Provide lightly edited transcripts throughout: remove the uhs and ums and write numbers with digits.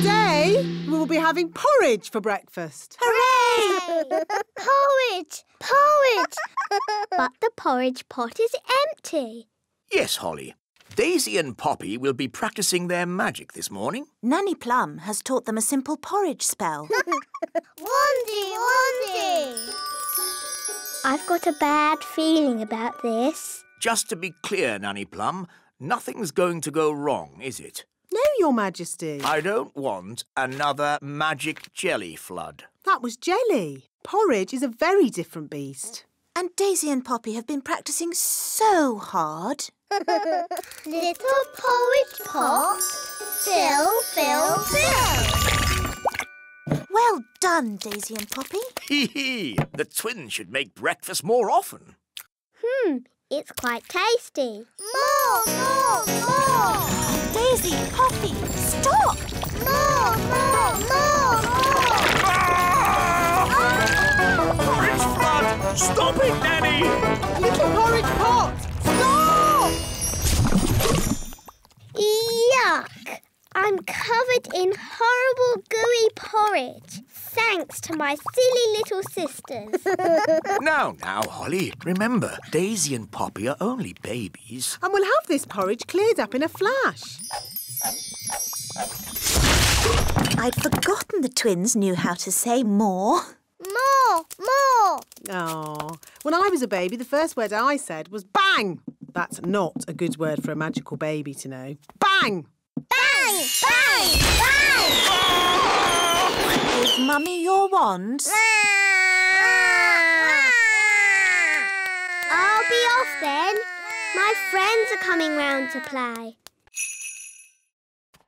Today, we will be having porridge for breakfast. Hooray! Porridge! Porridge! But the porridge pot is empty. Yes, Holly. Daisy and Poppy will be practising their magic this morning. Nanny Plum has taught them a simple porridge spell. Wandy, Wandy! I've got a bad feeling about this. Just to be clear, Nanny Plum, nothing's going to go wrong, is it? No, Your Majesty. I don't want another magic jelly flood. That was jelly. Porridge is a very different beast. And Daisy and Poppy have been practising so hard. Little porridge pot, fill, fill, fill. Well done, Daisy and Poppy. Hee hee! The twins should make breakfast more often. It's quite tasty. More, more, more. Daisy, Poppy, stop! More, more, more, more. Porridge flood! Stop it, Nanny! Little porridge pot! Stop! Yuck! I'm covered in horrible gooey porridge, thanks to my silly little sisters. Now, Holly, remember, Daisy and Poppy are only babies. And we'll have this porridge cleared up in a flash. I'd forgotten the twins knew how to say more. More, more. Oh, when I was a baby, the first word I said was bang. That's not a good word for a magical baby to know. Bang! Bang, bang, bang. Give Mummy your wand. I'll be off then. My friends are coming round to play.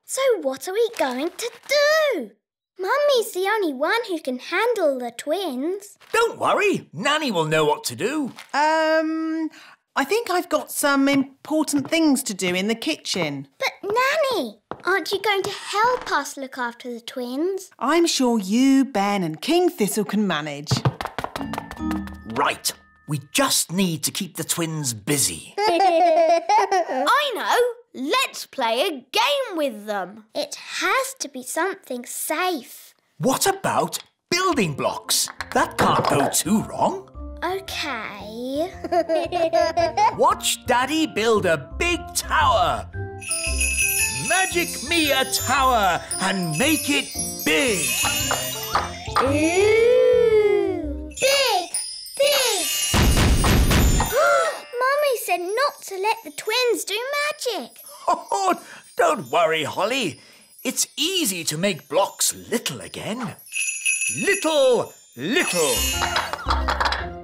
So what are we going to do? Mummy's the only one who can handle the twins. Don't worry, Nanny will know what to do. I think I've got some important things to do in the kitchen. But Nanny, aren't you going to help us look after the twins? I'm sure you, Ben and King Thistle can manage. Right, we just need to keep the twins busy. I know. Let's play a game with them. It has to be something safe. What about building blocks? That can't go too wrong. OK. Watch Daddy build a big tower. Magic me a tower and make it big. Ooh! Big! Big! Mummy said not to let the twins do magic. Oh, don't worry, Holly. It's easy to make blocks little again. Little, little.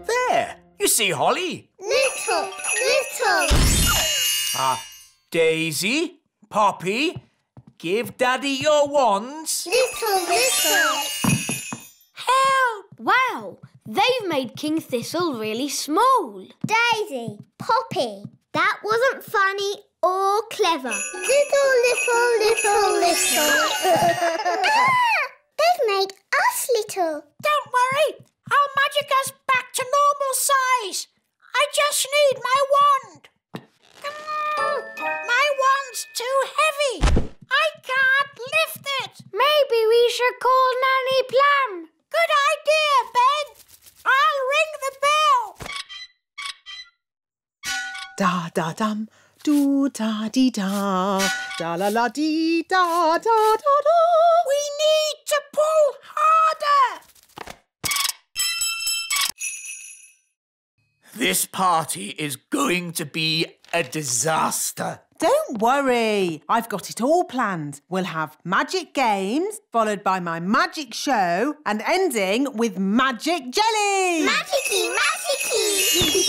There, you see, Holly? Little, little. Daisy, Poppy, give Daddy your wands. Little, little. Help! Wow, they've made King Thistle really small. Daisy, Poppy, that wasn't funny or clever. Little, little, little, little. They've made us little. Don't worry, I'll magic us back to normal size. I just need my wand. My wand's too heavy. I can't lift it. Maybe we should call Nanny Plum. Good idea, Ben. I'll ring the bell. Da-da-dum, do-da-dee-da, da-la-la-dee-da-da-da-da. We need to pull harder. This party is going to be a disaster. Don't worry, I've got it all planned. We'll have magic games, followed by my magic show, and ending with magic jelly! Magicy, magicy!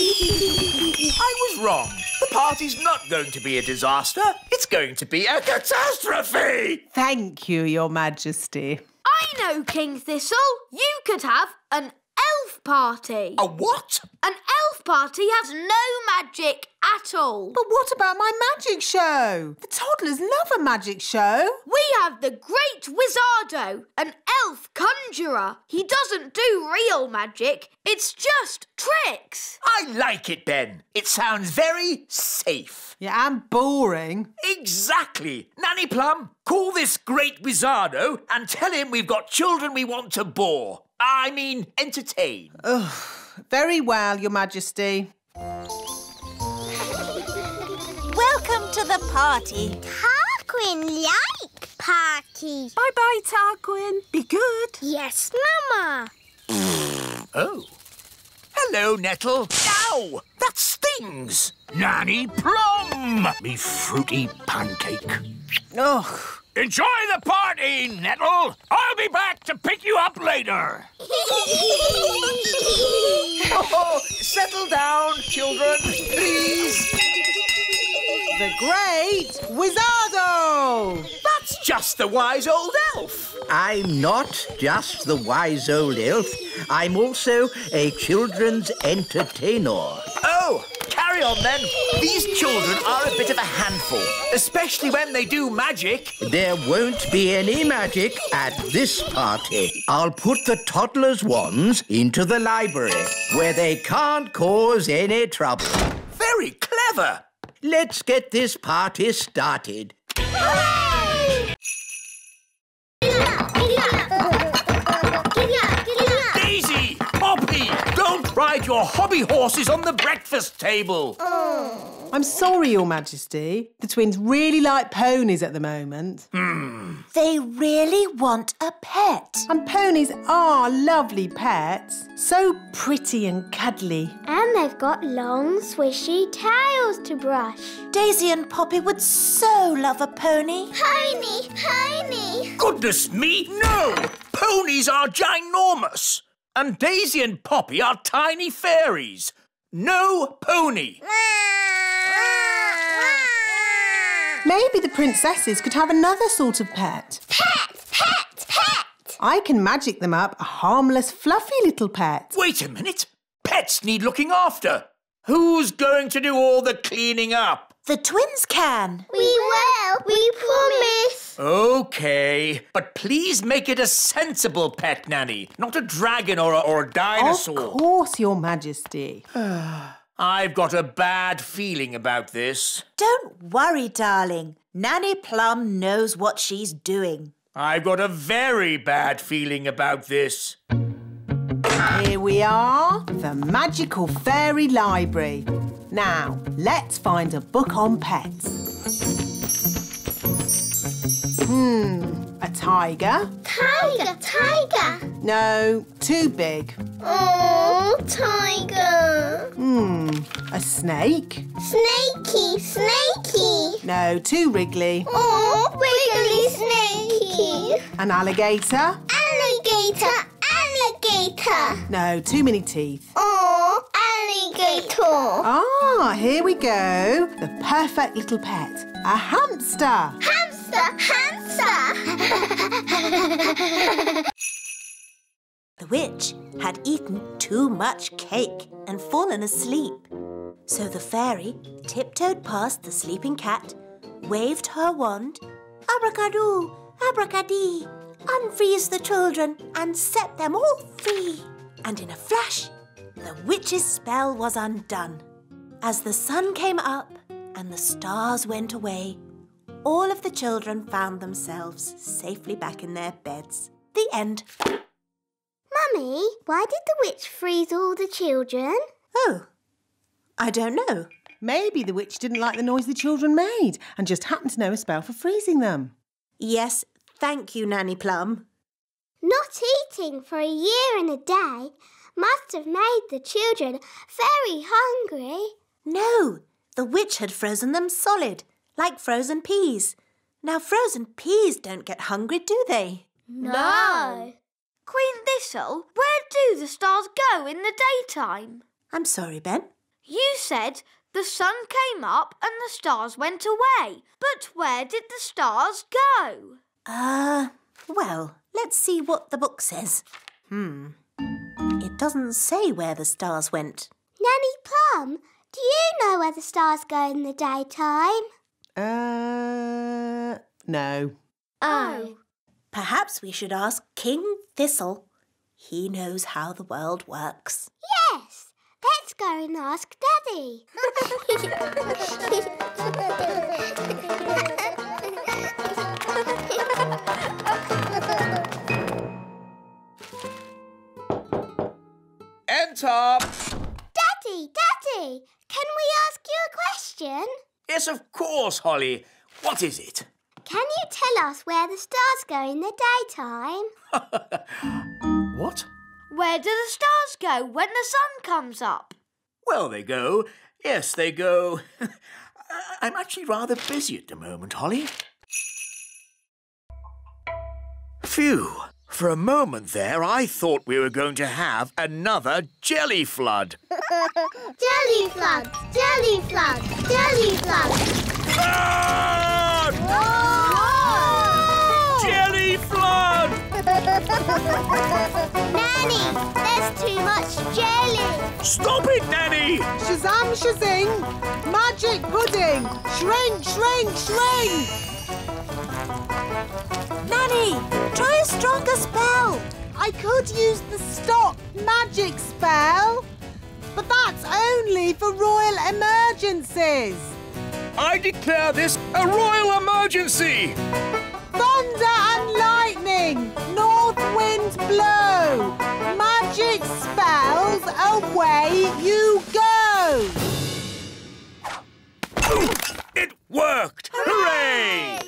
I was wrong. The party's not going to be a disaster. It's going to be a catastrophe. Thank you, Your Majesty. I know, King Thistle. You could have an elf elf party. A what? An elf party has no magic at all. But what about my magic show? The toddlers love a magic show. We have the Great Wizardo, an elf conjurer. He doesn't do real magic. It's just tricks. I like it, Ben. It sounds very safe. Yeah, and boring. Exactly. Nanny Plum, call this Great Wizardo and tell him we've got children we want to bore. I mean, entertain. Very well, Your Majesty. Welcome to the party. Tarquin like parties. Bye-bye, Tarquin. Be good. Yes, Mama. Oh. Hello, Nettle. Ow! That stings. Nanny Plum, me fruity pancake. Ugh. Enjoy the party, Nettle. I'll be back to pick you up later. Oh, settle down, children, please. The Great Wizardo! That's just the wise old elf. I'm not just the wise old elf. I'm also a children's entertainer. Oh, carry on then. These children are a bit of a handful, especially when they do magic. There won't be any magic at this party. I'll put the toddlers' wands into the library, where they can't cause any trouble. Very clever. Let's get this party started. Daisy, Poppy, don't ride your hobby horses on the breakfast table. I'm sorry, Your Majesty. The twins really like ponies at the moment. They really want a pet. And ponies are lovely pets. So pretty and cuddly. And they've got long, swishy tails to brush. Daisy and Poppy would so love a pony. Pony, pony. Goodness me, no! Ponies are ginormous. And Daisy and Poppy are tiny fairies. No pony. Maybe the princesses could have another sort of pet. Pet, pet, pet. I can magic them up a harmless, fluffy little pet. Wait a minute. Pets need looking after. Who's going to do all the cleaning up? The twins can. We will. We promise. OK, but please make it a sensible pet, Nanny, not a dragon or a dinosaur. Of course, Your Majesty. I've got a bad feeling about this. Don't worry, darling. Nanny Plum knows what she's doing. I've got a very bad feeling about this. Here we are, the magical fairy library. Now, let's find a book on pets. A tiger? Tiger, tiger. No, too big. Oh, tiger. A snake? Snakey, snakey. No, too wriggly. Oh, wiggly snakey. An alligator? Alligator, alligator. No, too many teeth. Oh, alligator. Ah, here we go. The perfect little pet. A hamster. Hamster, hamster. The witch had eaten too much cake and fallen asleep. So the fairy tiptoed past the sleeping cat, waved her wand, abracadoo, abracadee, unfreeze the children and set them all free. And in a flash, the witch's spell was undone. As the sun came up and the stars went away, all of the children found themselves safely back in their beds. The end. Mummy, why did the witch freeze all the children? Oh, I don't know. Maybe the witch didn't like the noise the children made and just happened to know a spell for freezing them. Yes, thank you, Nanny Plum. Not eating for a year and a day must have made the children very hungry. No, the witch had frozen them solid, like frozen peas. Now, frozen peas don't get hungry, do they? No. Queen Thistle, where do the stars go in the daytime? I'm sorry, Ben. You said the sun came up and the stars went away. But where did the stars go? Well, let's see what the book says. It doesn't say where the stars went. Nanny Plum, do you know where the stars go in the daytime? No. Oh. Perhaps we should ask King Thistle. He knows how the world works. Yes, let's go and ask Daddy. Enter! Daddy, can we ask you a question? Yes, of course, Holly. What is it? Can you tell us where the stars go in the daytime? What? Where do the stars go when the sun comes up? Well, they go. Yes, they go. I'm actually rather busy at the moment, Holly. Phew. For a moment there, I thought we were going to have another jelly flood. Jelly floods, jelly floods, jelly floods. Flood! Jelly flood! Nanny, there's too much jelly. Stop it, Nanny! Shazam, shazing! Magic pudding! Shrink, shrink, shrink! Nanny, try a stronger spell. I could use the stop magic spell, but that's only for royal emergencies. I declare this a royal emergency! Thunder and lightning, north wind blow, magic spells, away you go. It worked! Hooray!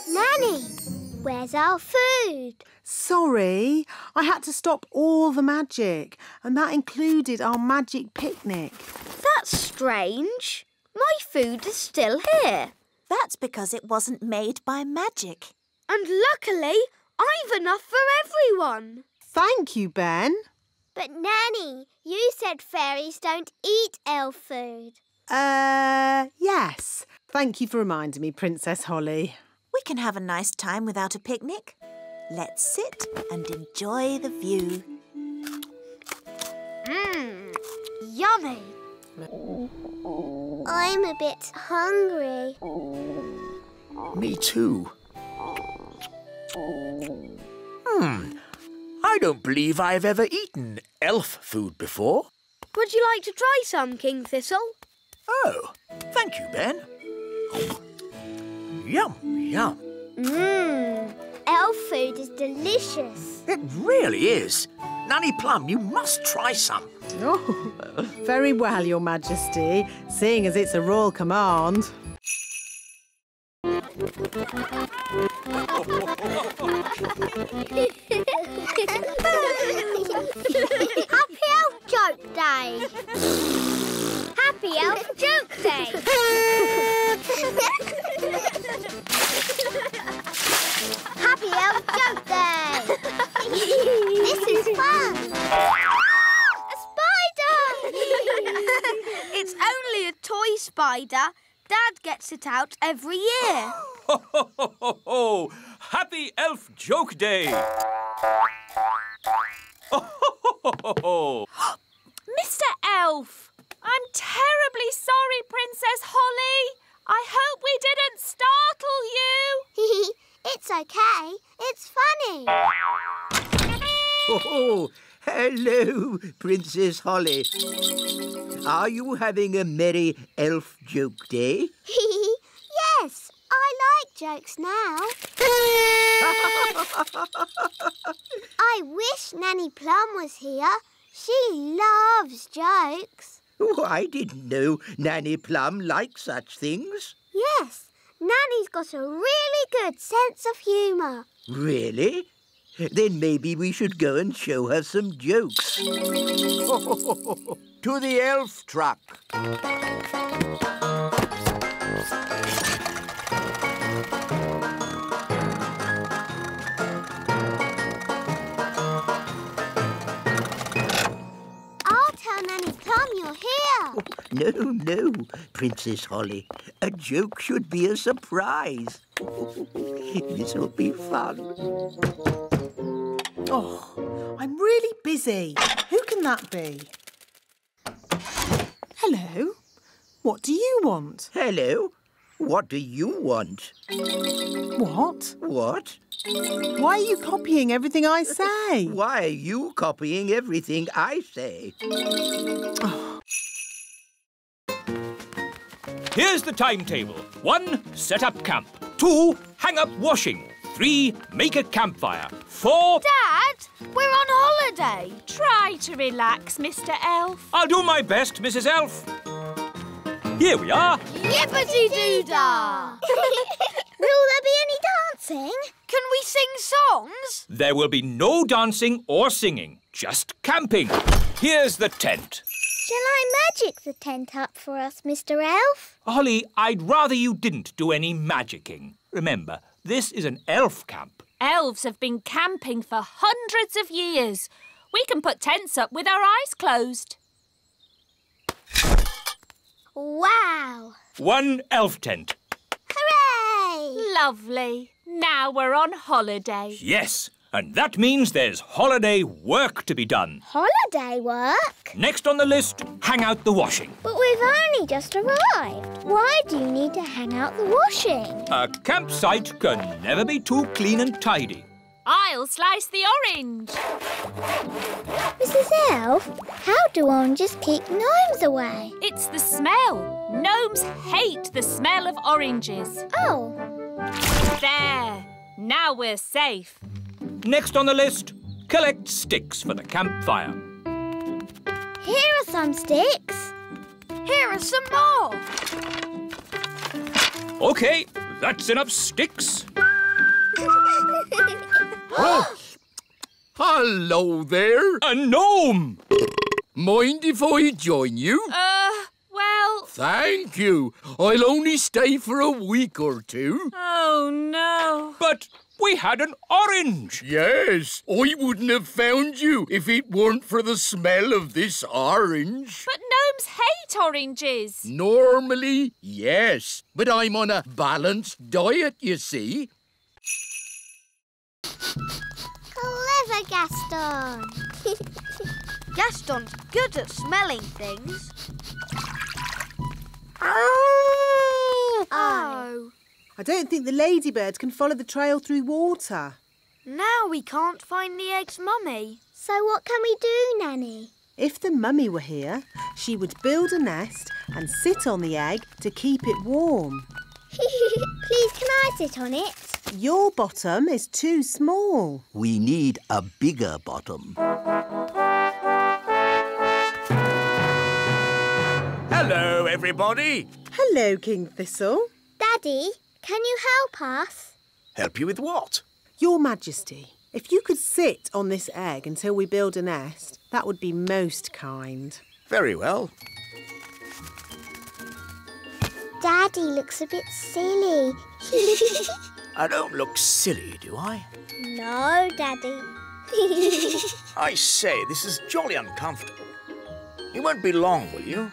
Nanny, where's our food? Sorry, I had to stop all the magic, and that included our magic picnic. That's strange. My food is still here. That's because it wasn't made by magic. And luckily, I've enough for everyone. Thank you, Ben. But Nanny, you said fairies don't eat elf food. Yes. Thank you for reminding me, Princess Holly. We can have a nice time without a picnic. Let's sit and enjoy the view. Yummy. I'm a bit hungry. Me too. I don't believe I've ever eaten elf food before. Would you like to try some, King Thistle? Oh, thank you, Ben. Yum, yum. Elf food is delicious. It really is. Nanny Plum, you must try some. Oh, very well, Your Majesty, seeing as it's a royal command. Happy Elf Joke Day! Happy Elf Joke Day! Happy Elf Joke Day! This is fun! A spider! It's only a toy spider. Dad gets it out every year. Ho, ho, ho, ho, ho! Happy Elf Joke Day! Ho, ho, ho, ho, ho! Mr. Elf, I'm terribly sorry, Princess Holly. I hope we didn't startle you. It's okay. It's funny. Oh, hello, Princess Holly. Are you having a merry elf joke day? Yes, I like jokes now. I wish Nanny Plum was here. She loves jokes. Oh, I didn't know Nanny Plum liked such things. Yes, Nanny's got a really good sense of humour. Really? Then maybe we should go and show her some jokes. To the elf truck. I'll tell Nanny Plum you're here. No, Princess Holly. A joke should be a surprise. This'll be fun. Oh, I'm really busy. Who can that be? Hello. What do you want? Hello. What do you want? What? What? Why are you copying everything I say? Why are you copying everything I say? Here's the timetable. 1, set up camp. 2, hang up washing. 3, make a campfire. 4... Dad, we're on holiday. Try to relax, Mr. Elf. I'll do my best, Mrs. Elf. Here we are. Yippity-doo-dah! Will there be any dancing? Can we sing songs? There will be no dancing or singing, just camping. Here's the tent. Shall I magic the tent up for us, Mr. Elf? Holly, I'd rather you didn't do any magicking. Remember, this is an elf camp. Elves have been camping for hundreds of years. We can put tents up with our eyes closed. Wow! 1 elf tent. Hooray! Lovely. Now we're on holiday. Yes, and that means there's holiday work to be done. Holiday work? Next on the list, hang out the washing. But we've only just arrived. Why do you need to hang out the washing? A campsite can never be too clean and tidy. I'll slice the orange. Mrs. Elf, how do oranges keep gnomes away? It's the smell. Gnomes hate the smell of oranges. Oh. There. Now we're safe. Next on the list, collect sticks for the campfire. Here are some sticks. Here are some more. OK, that's enough sticks. Oh. Hello there. A gnome! Mind if I join you? Well... Thank you. I'll only stay for a week or two. Oh, no. But we had an orange. Yes, I wouldn't have found you if it weren't for the smell of this orange. But gnomes hate oranges. Normally, yes. But I'm on a balanced diet, you see. Clever, Gaston. Gaston's good at smelling things. Oh. I don't think the ladybirds can follow the trail through water. Now we can't find the egg's mummy. So what can we do, Nanny? If the mummy were here, she would build a nest and sit on the egg to keep it warm. Please, can I sit on it? Your bottom is too small. We need a bigger bottom. Hello, everybody. Hello, King Thistle. Daddy, can you help us? Help you with what? Your Majesty, if you could sit on this egg until we build a nest, that would be most kind. Very well. Daddy looks a bit silly. I don't look silly, do I? No, Daddy. I say, this is jolly uncomfortable. You won't be long, will you?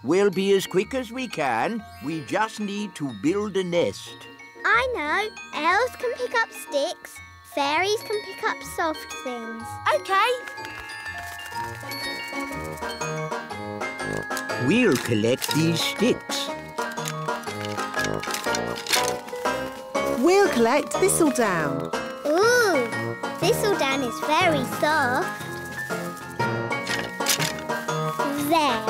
We'll be as quick as we can. We just need to build a nest. I know. Elves can pick up sticks. Fairies can pick up soft things. OK. We'll collect these sticks. We'll collect thistledown. Ooh, thistledown is very soft. There.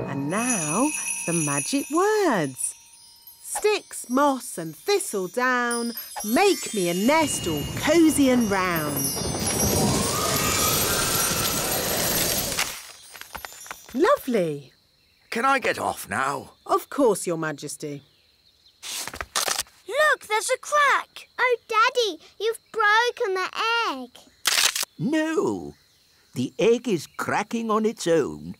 And now, the magic words. Sticks, moss and thistledown, make me a nest all cosy and round. Lovely. Can I get off now? Of course, Your Majesty. Look, there's a crack. Oh, Daddy, you've broken the egg. No, the egg is cracking on its own.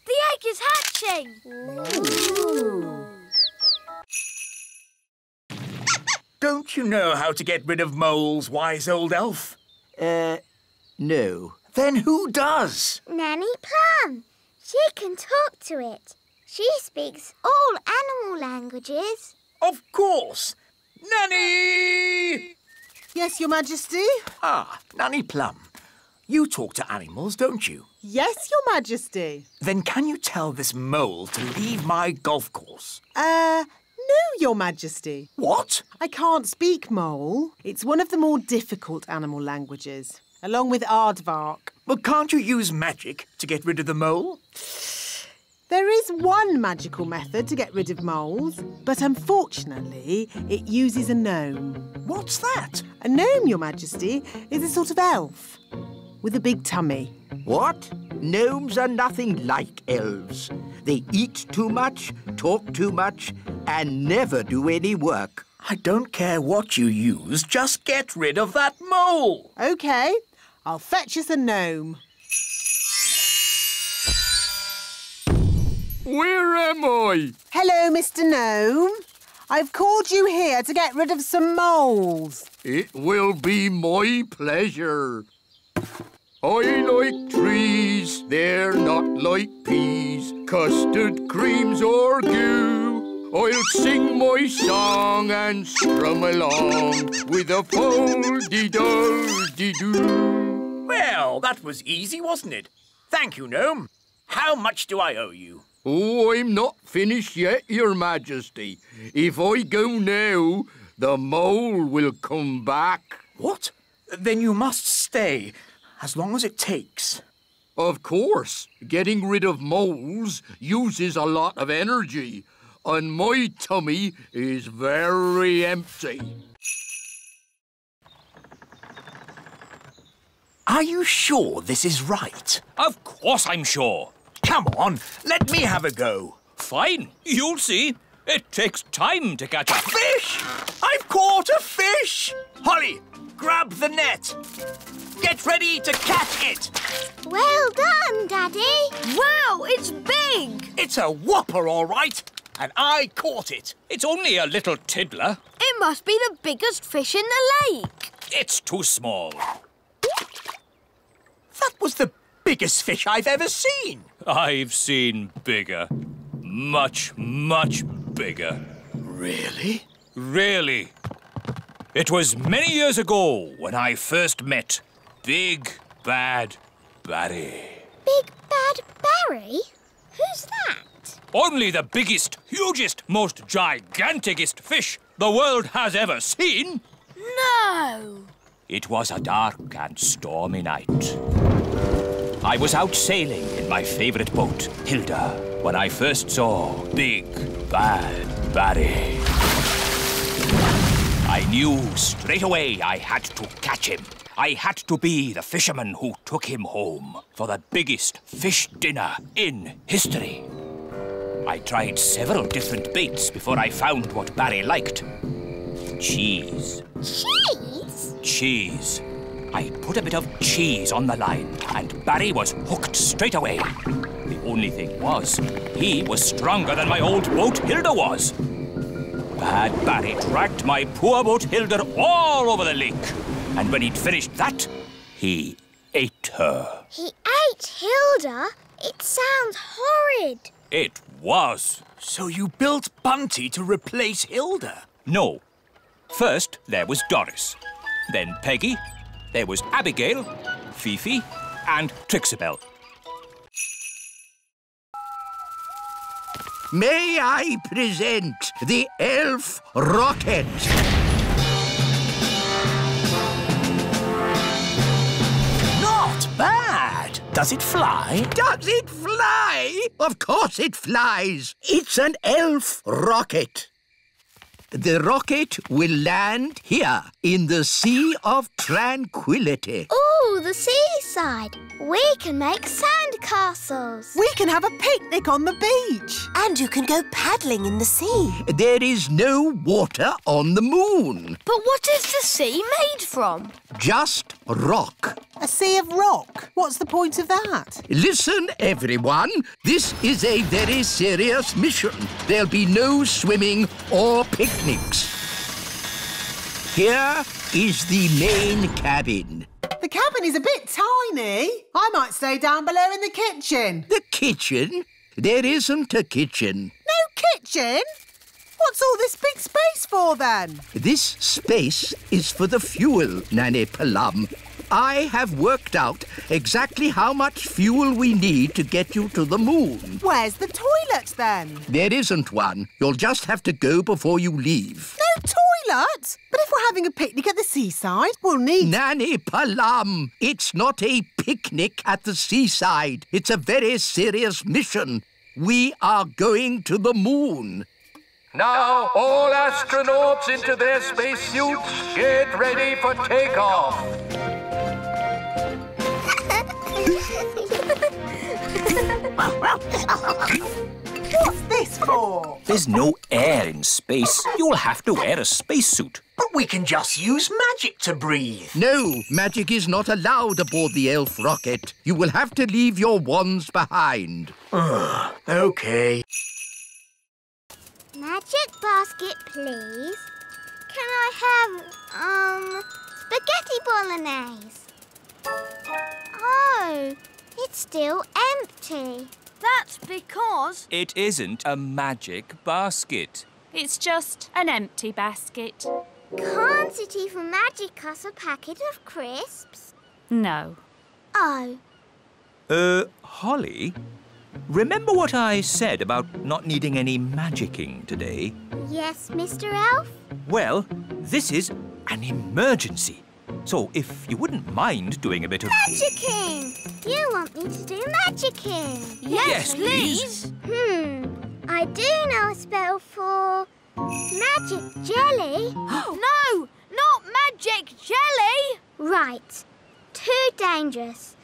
The egg is hatching. Ooh. Don't you know how to get rid of moles, wise old elf? No. Then who does? Nanny Plum. She can talk to it. She speaks all animal languages. Of course. Nanny! Yes, Your Majesty? Ah, Nanny Plum. You talk to animals, don't you? Yes, Your Majesty. Then can you tell this mole to leave my golf course? No, Your Majesty. What? I can't speak mole. It's one of the more difficult animal languages, along with aardvark. Well, can't you use magic to get rid of the mole? There is one magical method to get rid of moles, but unfortunately it uses a gnome. What's that? A gnome, Your Majesty, is a sort of elf with a big tummy. What? Gnomes are nothing like elves. They eat too much, talk too much, and never do any work. I don't care what you use, just get rid of that mole. OK, I'll fetch us a gnome. Where am I? Hello, Mr. Gnome. I've called you here to get rid of some moles. It will be my pleasure. I like trees, they're not like peas, custard creams or goo. I'll sing my song and strum along with a fol-de-dol-de-doo. Well, that was easy, wasn't it? Thank you, Gnome. How much do I owe you? Oh, I'm not finished yet, Your Majesty. If I go now, the mole will come back. What? Then you must stay, as long as it takes. Of course. Getting rid of moles uses a lot of energy, and my tummy is very empty. Are you sure this is right? Of course I'm sure. Come on, let me have a go. Fine, you'll see. It takes time to catch a Fish! I've caught a fish! Holly, grab the net. Get ready to catch it. Well done, Daddy. Wow, it's big! It's a whopper, all right. And I caught it. It's only a little tiddler. It must be the biggest fish in the lake. It's too small. That was the biggest fish I've ever seen. I've seen bigger. Much, much bigger. Really? Really. It was many years ago when I first met Big Bad Bertie. Big Bad Bertie? Who's that? Only the biggest, hugest, most giganticest fish the world has ever seen. No! It was a dark and stormy night. I was out sailing in my favourite boat, Hilda, when I first saw Big Bad Bertie. I knew straight away I had to catch him. I had to be the fisherman who took him home for the biggest fish dinner in history. I tried several different baits before I found what Barry liked. Cheese. Cheese? Cheese. I put a bit of cheese on the line and Barry was hooked straight away. The only thing was, he was stronger than my old boat Hilda was. Bad Barry dragged my poor boat Hilda all over the lake. And when he'd finished that, he ate her. He ate Hilda? It sounds horrid. It was. So you built Bunty to replace Hilda? No. First, there was Doris. Then Peggy. There was Abigail, Fifi, and Trixabel. May I present the elf rocket? Not bad. Does it fly? Does it fly? Of course it flies. It's an elf rocket. The rocket will land here in the Sea of Tranquility. Ooh, the seaside. We can make sandcastles. We can have a picnic on the beach. And you can go paddling in the sea. There is no water on the moon. But what is the sea made from? Just rock. A sea of rock. What's the point of that? Listen, everyone. This is a very serious mission. There'll be no swimming or picnics. Here is the main cabin. The cabin is a bit tiny. I might stay down below in the kitchen. The kitchen? There isn't a kitchen. No kitchen? What's all this big space for, then? This space is for the fuel, Nanny Plum. I have worked out exactly how much fuel we need to get you to the moon. Where's the toilet, then? There isn't one. You'll just have to go before you leave. No toilet? But if we're having a picnic at the seaside, we'll need... Nanny Plum, it's not a picnic at the seaside. It's a very serious mission. We are going to the moon. Now, all astronauts into their spacesuits. Get ready for takeoff. What's this for? There's no air in space. You'll have to wear a spacesuit. But we can just use magic to breathe. No, magic is not allowed aboard the elf rocket. You will have to leave your wands behind. OK. Magic basket, please. Can I have, spaghetti bolognese? Oh, it's still empty. That's because... It isn't a magic basket. It's just an empty basket. Can't it even magic us a packet of crisps? No. Oh. Holly, remember what I said about not needing any magicking today? Yes, Mr. Elf? Well, this is an emergency. So if you wouldn't mind doing a bit of... Magicking! You want me to do magicking? Yes, please. I do know a spell for magic jelly. No, not magic jelly! Right. Too dangerous.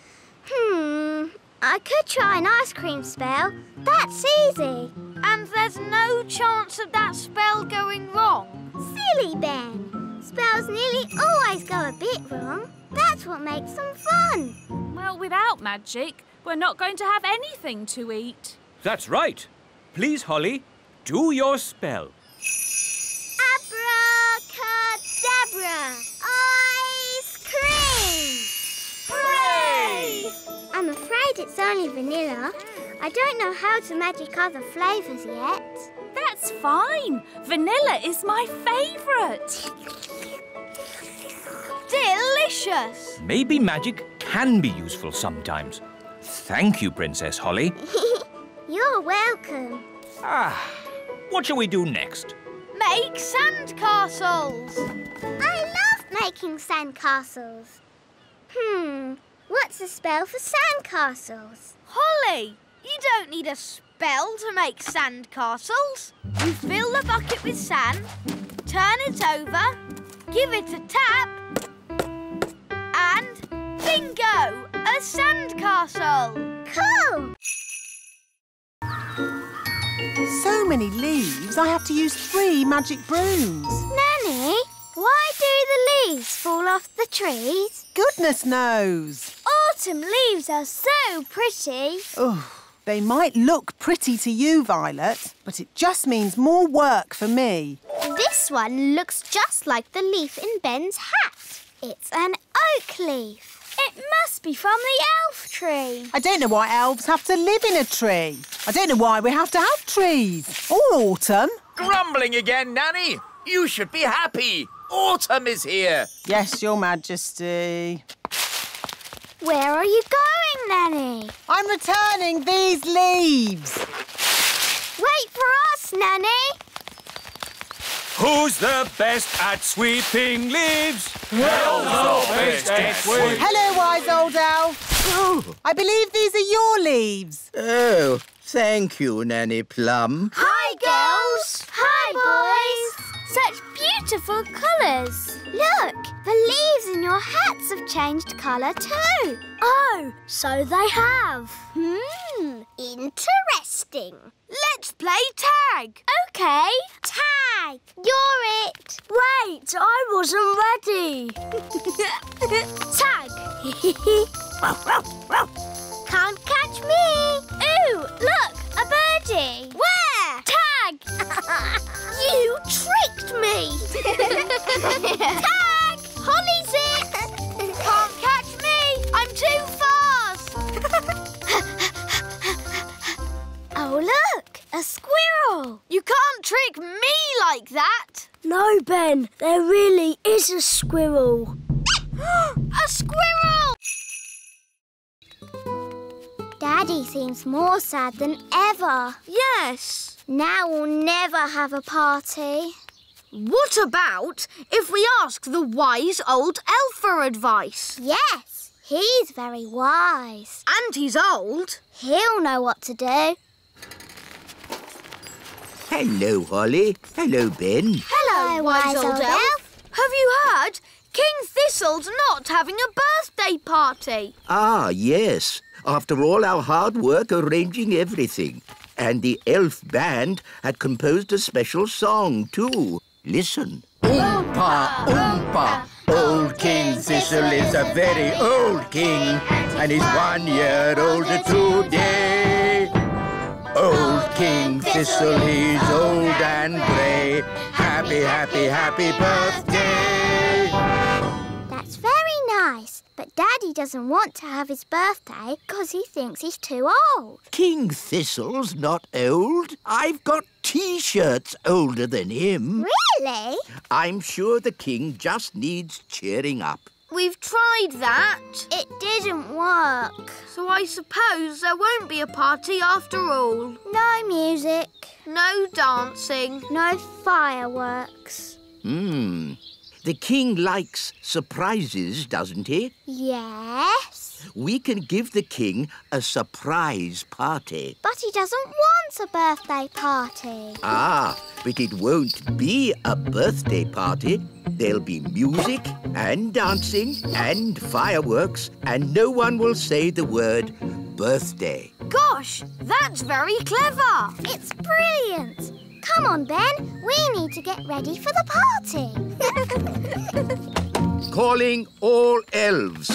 I could try an ice cream spell. That's easy. And there's no chance of that spell going wrong. Silly Ben. Spells nearly always go a bit wrong. That's what makes them fun. Well, without magic, we're not going to have anything to eat. That's right. Please, Holly, do your spell. Abracadabra! Ice cream! Hooray! I'm afraid it's only vanilla. I don't know how to magic other flavours yet. That's fine. Vanilla is my favourite. Delicious! Maybe magic can be useful sometimes. Thank you, Princess Holly. You're welcome. What shall we do next? Make sandcastles! I love making sandcastles. What's a spell for sandcastles? Holly, you don't need a spell to make sandcastles. You fill the bucket with sand, turn it over, give it a tap, and bingo! A sandcastle! Cool! So many leaves, I have to use 3 magic brooms. Nanny, why do the leaves fall off the trees? Goodness knows. Autumn leaves are so pretty. Oh, they might look pretty to you, Violet, but it just means more work for me. This one looks just like the leaf in Ben's hat. It's an oak leaf. It must be from the elf tree. I don't know why elves have to live in a tree. I don't know why we have to have trees. Or autumn. Grumbling again, Nanny. You should be happy. Autumn is here. Yes, Your Majesty. Where are you going, Nanny? I'm returning these leaves. Wait for us, Nanny. Who's the best at sweeping leaves? Hello, wise old elf. I believe these are your leaves. Oh, thank you, Nanny Plum. Hi, girls. Hi, boys. Such beautiful colours. Look, the leaves in your hats have changed colour too. Oh, so they have. Interesting. Let's play tag. OK. Tag. You're it. Wait, I wasn't ready. Tag. Can't catch me. Ooh, look, a birdie. Where? Tag. You tricked me. Tag. Holly's it. Can't catch me. I'm too fast. Oh, look, a squirrel. You can't trick me. me like that. No, Ben, there really is a squirrel. A squirrel! Daddy seems more sad than ever. Yes. Now we'll never have a party. What about if we ask the wise old elf for advice? Yes, he's very wise. And he's old. He'll know what to do. Hello, Holly. Hello, Ben. Hello, wise old elf. Have you heard? King Thistle's not having a birthday party. Ah, yes. After all our hard work arranging everything. And the elf band had composed a special song, too. Listen. Oompa, oompa, old King Thistle is a very old king, and he's 1 year older today. Old King Thistle, he's old and grey. Happy, happy, happy birthday. That's very nice, but Daddy doesn't want to have his birthday because he thinks he's too old. King Thistle's not old. I've got T-shirts older than him. Really? I'm sure the king just needs cheering up. We've tried that. It didn't work. So I suppose there won't be a party after all. No music. No dancing. No fireworks. The king likes surprises, doesn't he? Yes. We can give the king a surprise party. But he doesn't want a birthday party. Ah, but it won't be a birthday party. There'll be music and dancing and fireworks, and no one will say the word birthday. Gosh, that's very clever. It's brilliant. Come on, Ben. We need to get ready for the party. Calling all elves.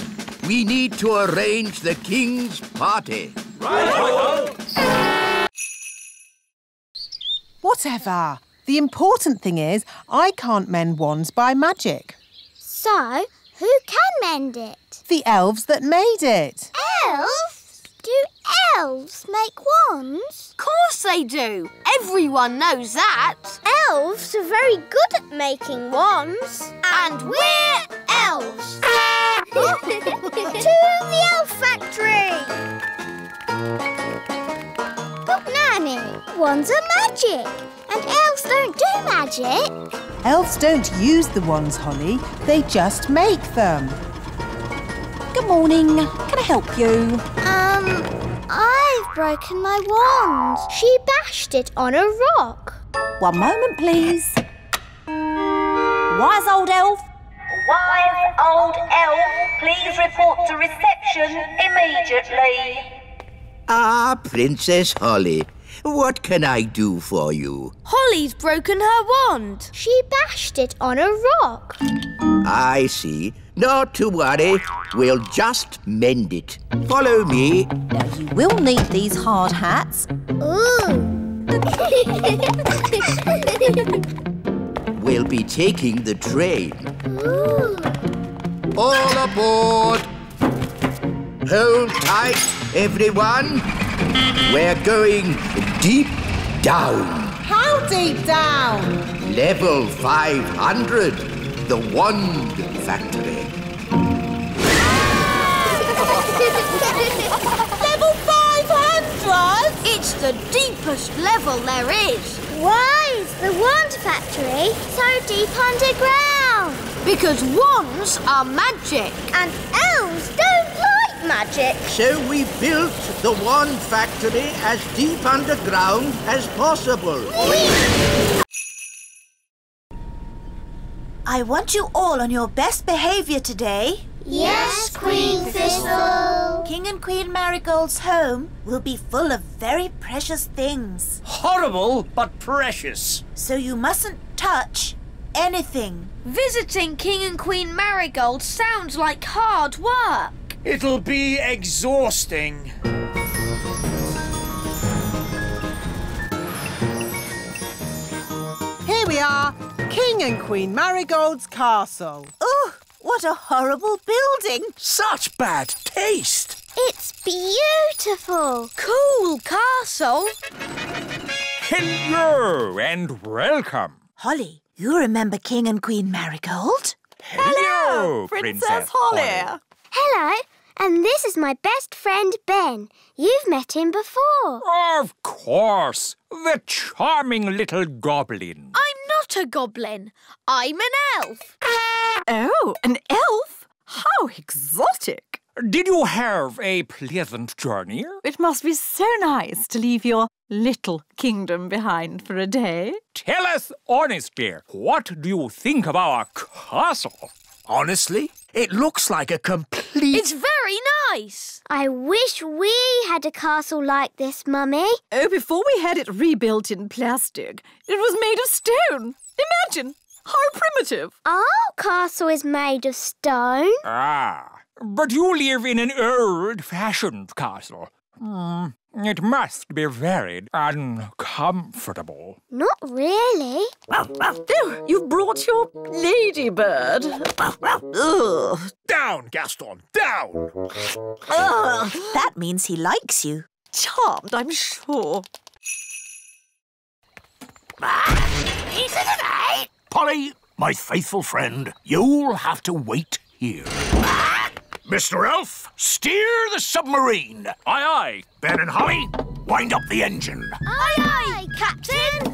We need to arrange the king's party. Whatever. The important thing is I can't mend wands by magic. So, who can mend it? The elves that made it. Elves? Do elves make wands? Of course they do. Everyone knows that. Elves are very good at making wands. And we're elves. To the elf factory! But Nanny, wands are magic. And elves don't do magic. Elves don't use the wands, Holly. They just make them. Good morning. Can I help you? I've broken my wand. She bashed it on a rock. One moment, please. Wise old elf. Wise old elf, please report to reception immediately. Ah, Princess Holly. What can I do for you? Holly's broken her wand. She bashed it on a rock. I see. Not to worry. We'll just mend it. Follow me. Now, you will need these hard hats. Ooh. We'll be taking the train. Ooh. All aboard. Hold tight, everyone. We're going deep down. How deep down? Level 500, the Wand Factory. Level 500? It's the deepest level there is. Why is the wand factory so deep underground? Because wands are magic. And elves don't like magic. So we built the Wand Factory as deep underground as possible. I want you all on your best behaviour today. Yes, Queen Thistle. King and Queen Marigold's home will be full of very precious things. Horrible, but precious. So you mustn't touch anything. Visiting King and Queen Marigold sounds like hard work. It'll be exhausting. Here we are, King and Queen Marigold's castle. Oh, what a horrible building. Such bad taste. It's beautiful. Cool castle. Hello and welcome. Holly, you remember King and Queen Marigold? Hello, Princess Holly. Hello, and this is my best friend Ben. You've met him before. Of course, the charming little goblin. I'm not a goblin. I'm an elf. Oh, an elf? How exotic. Did you have a pleasant journey? It must be so nice to leave your little kingdom behind for a day. Tell us honestly, what do you think of our castle? Honestly, it looks like a complete... It's very nice. I wish we had a castle like this, Mummy. Oh, before we had it rebuilt in plastic, it was made of stone. Imagine, how primitive. Our castle is made of stone. Ah, but you live in an old-fashioned castle. It must be very uncomfortable. Not really. Oh, you've brought your ladybird. Ugh. Down, Gaston, down! That means he likes you. Charmed, I'm sure. Polly, my faithful friend, you'll have to wait here. Mr. Elf, steer the submarine. Aye, aye. Ben and Holly, wind up the engine. Aye, aye, Captain.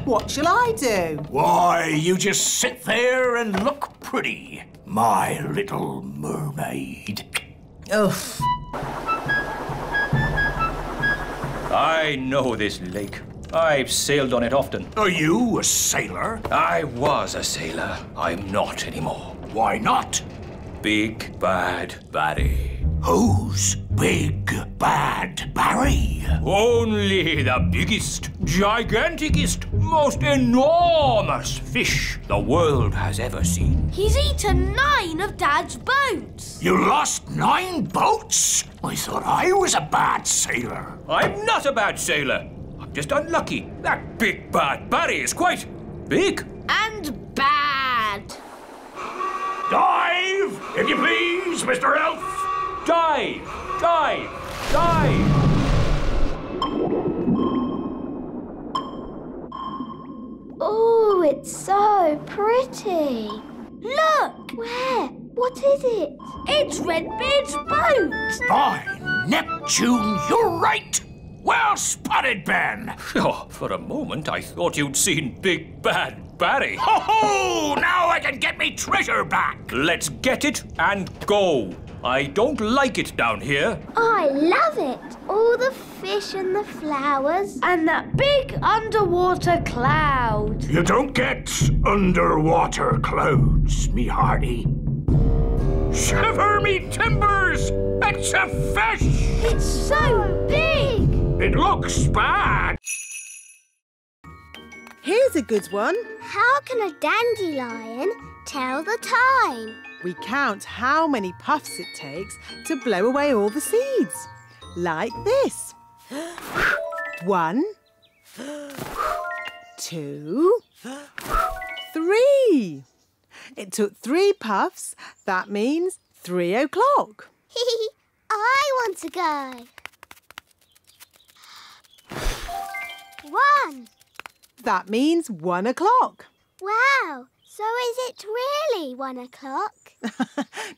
What shall I do? Why, you just sit there and look pretty, my little mermaid. Ugh. I know this lake. I've sailed on it often. Are you a sailor? I was a sailor. I'm not anymore. Why not? Big Bad Bertie. Who's Big Bad Barry? Only the biggest, giganticest, most enormous fish the world has ever seen. He's eaten 9 of Dad's boats. You lost 9 boats? I thought I was a bad sailor. I'm not a bad sailor. I'm just unlucky. That Big Bad Bertie is quite big. And bad. Dive, if you please, Mr. Elf. Dive! Dive! Dive! Oh, it's so pretty. Look! Where? What is it? It's Redbeard's boat. By Neptune, you're right. Well spotted, Ben. Oh, for a moment I thought you'd seen Big Bad Bertie. Ho ho! Now I can get me treasure back. Let's get it and go. I don't like it down here. I love it. All the fish and the flowers. And that big underwater cloud. You don't get underwater clouds, me hearty. Shiver me timbers! It's a fish! It's so big. It looks bad. Here's a good one. How can a dandelion tell the time? We count how many puffs it takes to blow away all the seeds. Like this. 1, 2, 3. It took 3 puffs. That means 3 o'clock. I want to go. 1. That means 1 o'clock. Wow. So is it really 1 o'clock?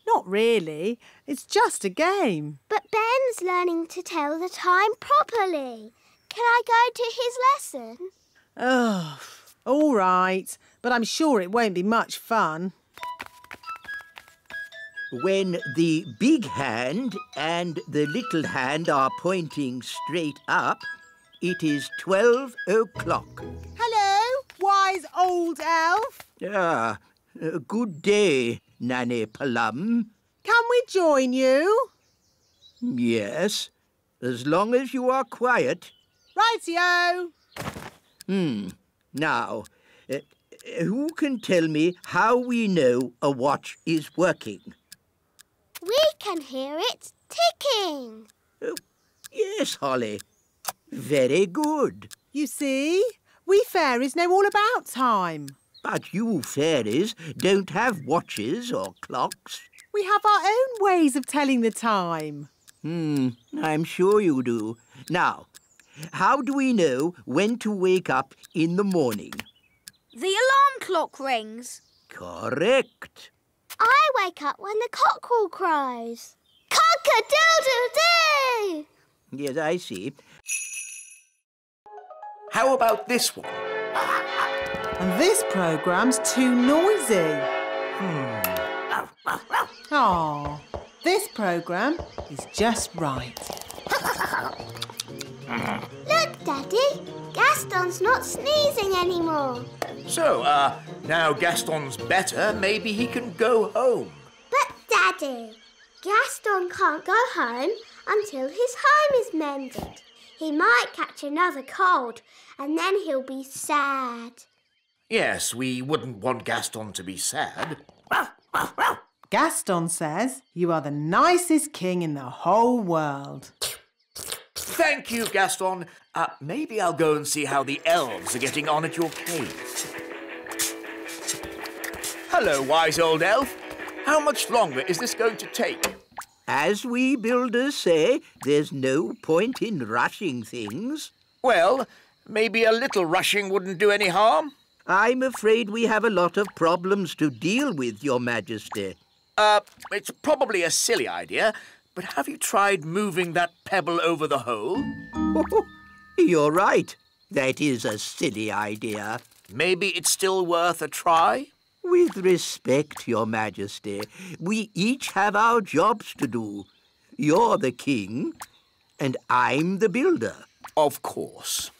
Not really. It's just a game. But Ben's learning to tell the time properly. Can I go to his lesson? Oh, all right. But I'm sure it won't be much fun. When the big hand and the little hand are pointing straight up, it is 12 o'clock. Hello, wise old elf. Ah, good day, Nanny Plum. Can we join you? Yes, as long as you are quiet. Rightio. Now, who can tell me how we know a watch is working? We can hear it ticking. Yes, Holly. Very good. You see, we fairies know all about time. But you fairies don't have watches or clocks. We have our own ways of telling the time. I'm sure you do. Now, how do we know when to wake up in the morning? The alarm clock rings. Correct. I wake up when the cockerel crows. Cock-a-doodle-doo! Yes, I see. How about this one? And this programme's too noisy. Oh, this programme is just right. Look, Daddy. Gaston's not sneezing anymore. So, now Gaston's better, maybe he can go home. But, Daddy, Gaston can't go home until his home is mended. He might catch another cold and then he'll be sad. Yes, we wouldn't want Gaston to be sad. Gaston says you are the nicest king in the whole world. Thank you, Gaston. Maybe I'll go and see how the elves are getting on at your cave. Hello, wise old elf. How much longer is this going to take? As we builders say, there's no point in rushing things. Well, maybe a little rushing wouldn't do any harm. I'm afraid we have a lot of problems to deal with, Your Majesty. It's probably a silly idea, but have you tried moving that pebble over the hole? You're right. That is a silly idea. Maybe it's still worth a try? With respect, Your Majesty, we each have our jobs to do. You're the king, and I'm the builder. Of course.